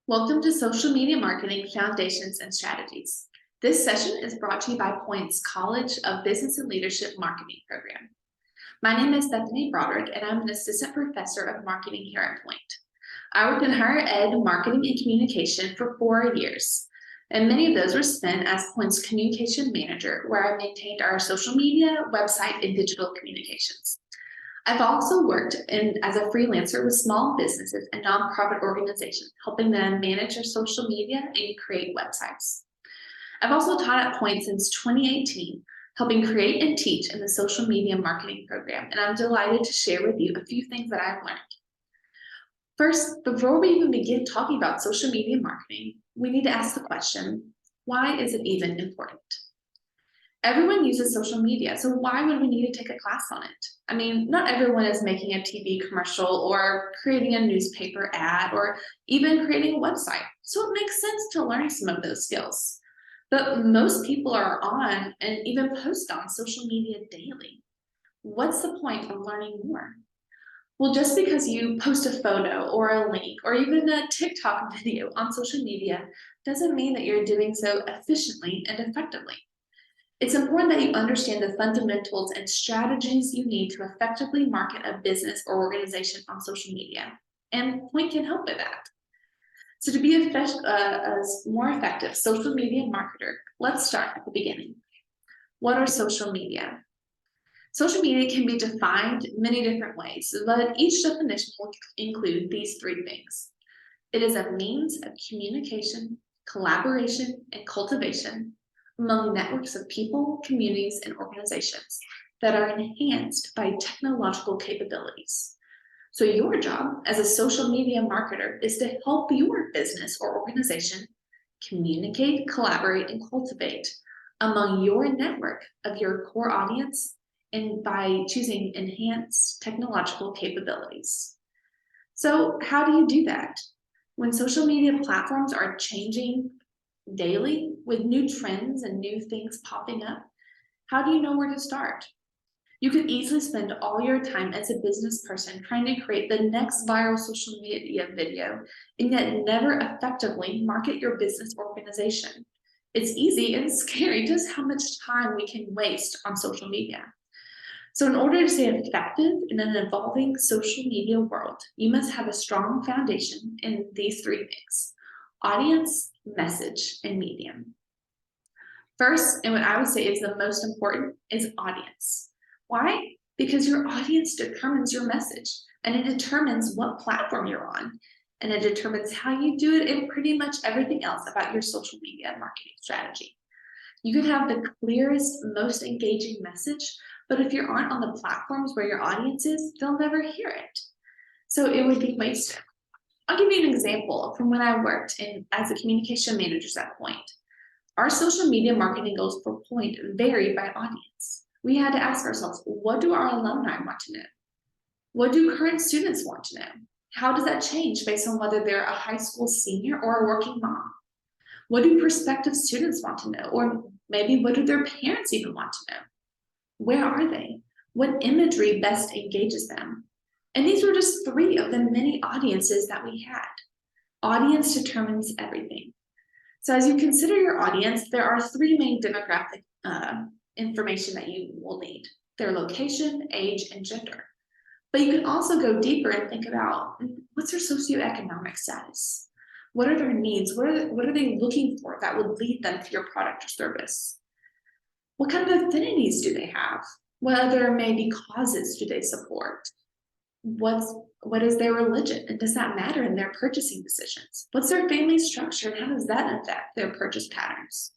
Welcome to Social Media Marketing Foundations and Strategies. This session is brought to you by Point's College of Business and Leadership Marketing program. My name is Stephanie Broderick, and I'm an assistant professor of marketing here at Point. I worked in higher ed marketing and communication for 4 years, and many of those were spent as Point's communication manager, where I maintained our social media, website, and digital communications. I've also worked as a freelancer with small businesses and nonprofit organizations, helping them manage their social media and create websites. I've also taught at Point since 2018, helping create and teach in the social media marketing program, and I'm delighted to share with you a few things that I've learned. First, before we even begin talking about social media marketing, we need to ask the question, why is it even important? Everyone uses social media, so why would we need to take a class on it? I mean, not everyone is making a TV commercial or creating a newspaper ad or even creating a website, so it makes sense to learn some of those skills. But most people are on and even post on social media daily. What's the point of learning more? Well, just because you post a photo or a link or even a TikTok video on social media doesn't mean that you're doing so efficiently and effectively. It's important that you understand the fundamentals and strategies you need to effectively market a business or organization on social media, and Point can help with that. So to be a more effective social media marketer, let's start at the beginning. What are social media? Social media can be defined many different ways, but each definition will include these three things. It is a means of communication, collaboration, and cultivation among networks of people, communities, and organizations that are enhanced by technological capabilities. So your job as a social media marketer is to help your business or organization communicate, collaborate, and cultivate among your network of your core audience and by choosing enhanced technological capabilities. So how do you do that? When social media platforms are changing daily with new trends and new things popping up, how do you know where to start? You could easily spend all your time as a business person trying to create the next viral social media video and yet never effectively market your business organization. It's easy and scary just how much time we can waste on social media. So in order to stay effective in an evolving social media world, you must have a strong foundation in these three things: audience, message, and medium. First, and what I would say is the most important, is audience. Why? Because your audience determines your message, and it determines what platform you're on, and it determines how you do it in pretty much everything else about your social media marketing strategy. You can have the clearest, most engaging message, but if you aren't on the platforms where your audience is, they'll never hear it. So it would be wasted. I'll give you an example from when I worked as a communication manager at Point. Our social media marketing goals for Point varied by audience. We had to ask ourselves, what do our alumni want to know? What do current students want to know? How does that change based on whether they're a high school senior or a working mom? What do prospective students want to know? Or maybe what do their parents even want to know? Where are they? What imagery best engages them? And these were just three of the many audiences that we had. Audience determines everything. So as you consider your audience, there are three main demographic information that you will need: their location, age, and gender. But you can also go deeper and think about what's their socioeconomic status? What are their needs? What are they looking for that would lead them to your product or service? What kind of affinities do they have? What other maybe causes do they support? What is their religion, and does that matter in their purchasing decisions? What's their family structure, and how does that affect their purchase patterns?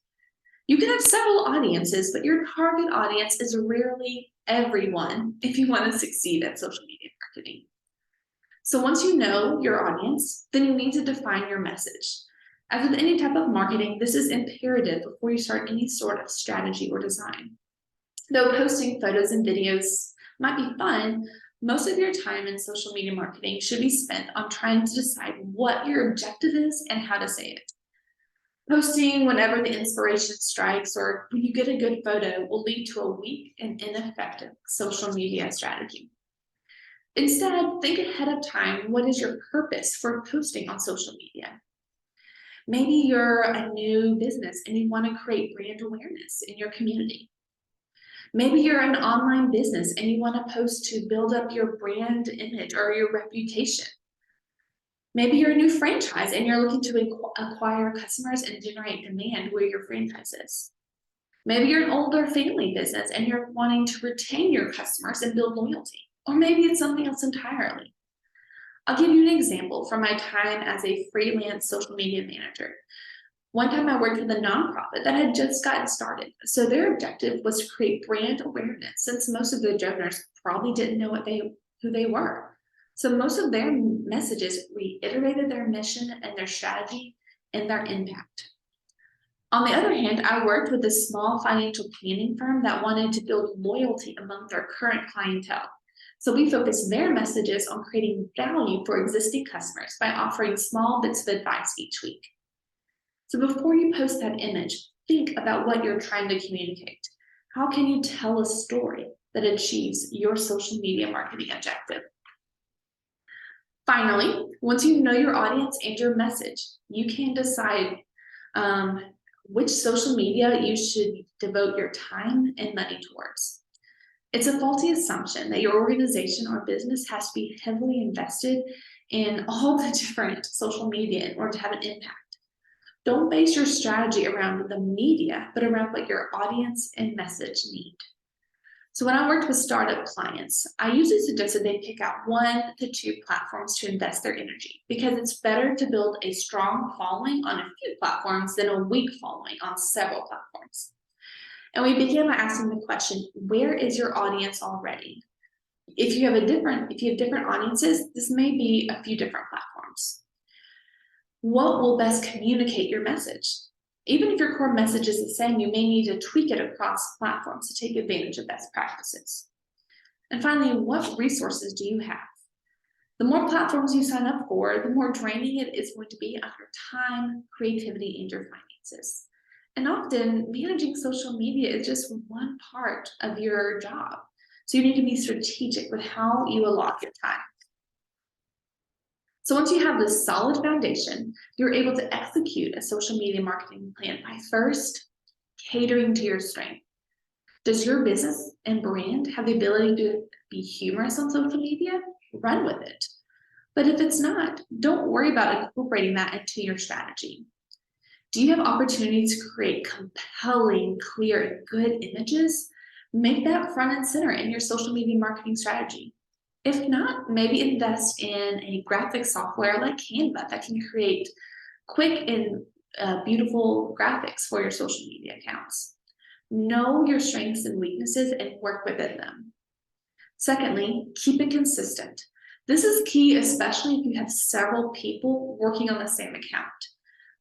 You can have several audiences, but your target audience is rarely everyone if you want to succeed at social media marketing. So once you know your audience, then you need to define your message. As with any type of marketing, this is imperative before you start any sort of strategy or design. Though posting photos and videos might be fun, most of your time in social media marketing should be spent on trying to decide what your objective is and how to say it. Posting whenever the inspiration strikes or when you get a good photo will lead to a weak and ineffective social media strategy. Instead, think ahead of time, what is your purpose for posting on social media? Maybe you're a new business and you want to create brand awareness in your community. Maybe you're an online business and you want to post to build up your brand image or your reputation. Maybe you're a new franchise and you're looking to acquire customers and generate demand where your franchise is. Maybe you're an older family business and you're wanting to retain your customers and build loyalty. Or maybe it's something else entirely. I'll give you an example from my time as a freelance social media manager. One time I worked with a nonprofit that had just gotten started. So their objective was to create brand awareness, since most of the donors probably didn't know who they were. So most of their messages reiterated their mission and their strategy and their impact. On the other hand, I worked with a small financial planning firm that wanted to build loyalty among their current clientele. So we focused their messages on creating value for existing customers by offering small bits of advice each week. So before you post that image, think about what you're trying to communicate. How can you tell a story that achieves your social media marketing objective? Finally, once you know your audience and your message, you can decide which social media you should devote your time and money towards. It's a faulty assumption that your organization or business has to be heavily invested in all the different social media in order to have an impact. Don't base your strategy around the media, but around what your audience and message need. So when I worked with startup clients, I usually suggested they pick out 1 to 2 platforms to invest their energy, because it's better to build a strong following on a few platforms than a weak following on several platforms. And we began by asking the question, where is your audience already? If you have different audiences, this may be a few different platforms. What will best communicate your message? Even if your core message is the same, you may need to tweak it across platforms to take advantage of best practices. And finally, what resources do you have? The more platforms you sign up for, the more draining it is going to be on your time, creativity, and your finances. And often, managing social media is just one part of your job. So you need to be strategic with how you allot your time. So once you have this solid foundation, you're able to execute a social media marketing plan by first catering to your strength. Does your business and brand have the ability to be humorous on social media? Run with it. But if it's not, don't worry about incorporating that into your strategy. Do you have opportunities to create compelling, clear, and good images? Make that front and center in your social media marketing strategy. If not, maybe invest in a graphic software like Canva that can create quick and beautiful graphics for your social media accounts. Know your strengths and weaknesses and work within them. Secondly, keep it consistent. This is key, especially if you have several people working on the same account.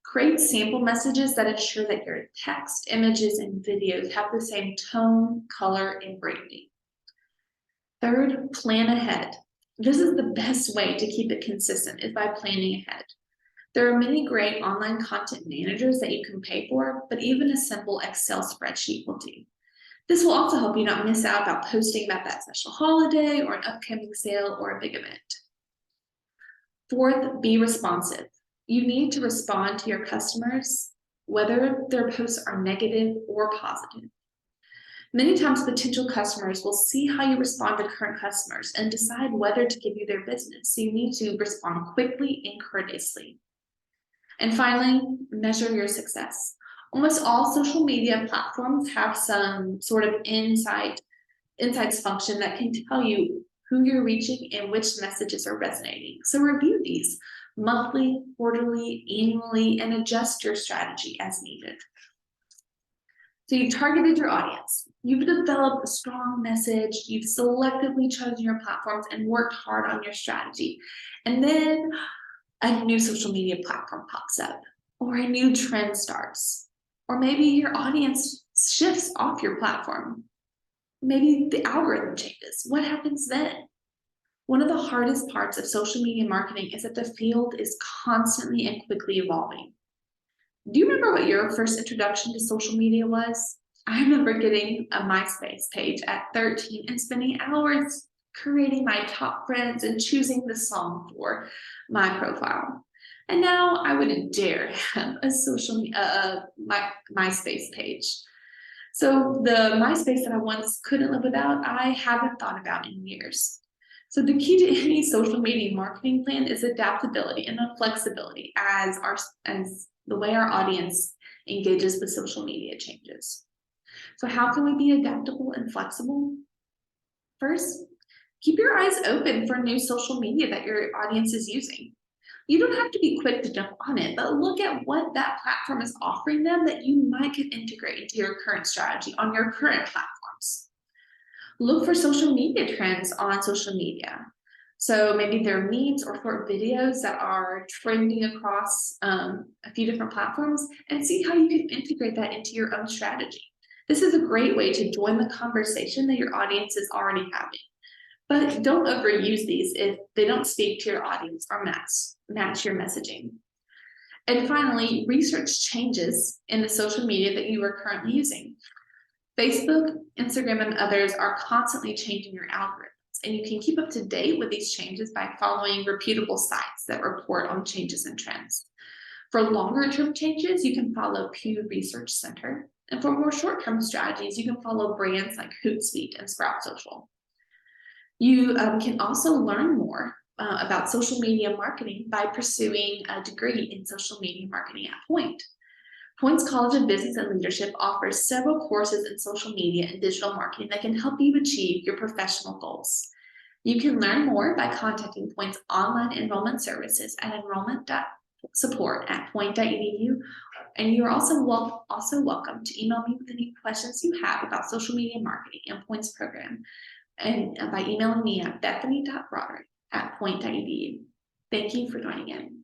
Create sample messages that ensure that your text, images, and videos have the same tone, color, and branding. Third, plan ahead. This is the best way to keep it consistent, is by planning ahead. There are many great online content managers that you can pay for, but even a simple Excel spreadsheet will do. This will also help you not miss out about posting about that special holiday or an upcoming sale or a big event. Fourth, be responsive. You need to respond to your customers, whether their posts are negative or positive. Many times, potential customers will see how you respond to current customers and decide whether to give you their business. So you need to respond quickly and courteously. And finally, measure your success. Almost all social media platforms have some sort of insights function that can tell you who you're reaching and which messages are resonating. So review these monthly, quarterly, annually, and adjust your strategy as needed. So you've targeted your audience, you've developed a strong message, you've selectively chosen your platforms and worked hard on your strategy. And then a new social media platform pops up, or a new trend starts, or maybe your audience shifts off your platform. Maybe the algorithm changes. What happens then? One of the hardest parts of social media marketing is that the field is constantly and quickly evolving. Do you remember what your first introduction to social media was? I remember getting a MySpace page at 13 and spending hours creating my top friends and choosing the song for my profile. And now I wouldn't dare have a MySpace page. So the MySpace that I once couldn't live without, I haven't thought about in years. So the key to any social media marketing plan is adaptability and flexibility as the way our audience engages with social media changes. So how can we be adaptable and flexible? First, keep your eyes open for new social media that your audience is using. You don't have to be quick to jump on it, but look at what that platform is offering them that you might could integrate into your current strategy on your current platforms. Look for social media trends on social media. So maybe there are memes or short videos that are trending across a few different platforms, and see how you can integrate that into your own strategy. This is a great way to join the conversation that your audience is already having. But don't overuse these if they don't speak to your audience or match your messaging. And finally, research changes in the social media that you are currently using. Facebook, Instagram, and others are constantly changing your algorithms, and you can keep up to date with these changes by following reputable sites that report on changes and trends. For longer-term changes, you can follow Pew Research Center, and for more short-term strategies, you can follow brands like Hootsuite and Sprout Social. You can also learn more about social media marketing by pursuing a degree in social media marketing at Point. Point's College of Business and Leadership offers several courses in social media and digital marketing that can help you achieve your professional goals. You can learn more by contacting Point's online enrollment services at enrollment.support@point.edu. And you're also welcome to email me with any questions you have about social media marketing and Point's program, and by emailing me at bethany.broderick@point.edu. Thank you for joining in.